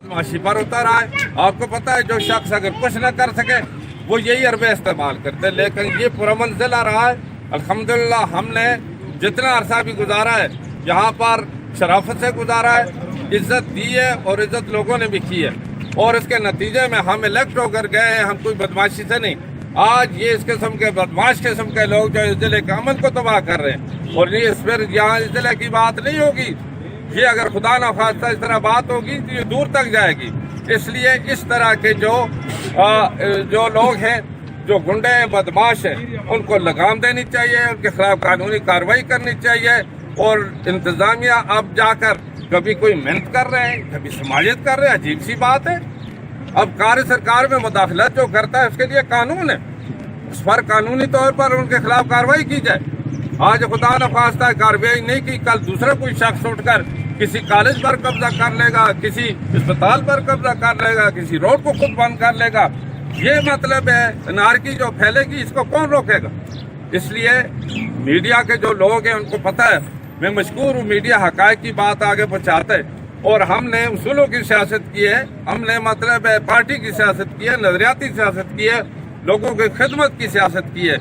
माशी पर उतर आए। आपको पता है जो शख्स अगर कुछ न कर सके वो यही अरबे इस्तेमाल करते, लेकिन ये पुरअमन जिला रहा है। अल्हम्दुलिल्लाह हमने जितना अरसा भी गुजारा है यहाँ पर शराफत से गुजारा है, इज्जत दी है और इज्जत लोगों ने भी की है, और इसके नतीजे में हम इलेक्ट होकर गए हैं, हम कोई बदमाशी से नहीं। आज ये इस किस्म के बदमाश किस्म के लोग जो इस जिले के अमन को तबाह कर रहे हैं, और ये फिर यहाँ इस जिले की बात नहीं होगी, ये अगर खुदा न खास्ता इस तरह बात होगी तो ये दूर तक जाएगी। इसलिए इस तरह के जो लोग हैं, जो गुंडे हैं, बदमाश हैं, उनको लगाम देनी चाहिए, उनके खिलाफ कानूनी कार्रवाई करनी चाहिए। और इंतजामिया अब जाकर कभी कोई मेहनत कर रहे हैं, कभी समाजियत कर रहे हैं, अजीब सी बात है। अब कार्य सरकार में मुदाखलत जो करता है उसके लिए कानून है, उस पर कानूनी तौर पर उनके खिलाफ कार्रवाई की जाए। आज खुदा न खास्ता कार्रवाई नहीं की, कल दूसरा कोई शख्स उठकर किसी कॉलेज पर कब्जा कर लेगा, किसी अस्पताल पर कब्जा कर लेगा, किसी रोड को खुद बंद कर लेगा। ये मतलब है अनारकी जो फैलेगी, इसको कौन रोकेगा? इसलिए मीडिया के जो लोग हैं उनको पता है, मैं मशकूर हूँ, मीडिया हक़ाइक़ की बात आगे पहुँचाता है। और हमने उसूलों की सियासत की है, हमने मतलब पार्टी की सियासत की है, नजरियाती सियासत की है, लोगों की खिदमत की सियासत की है।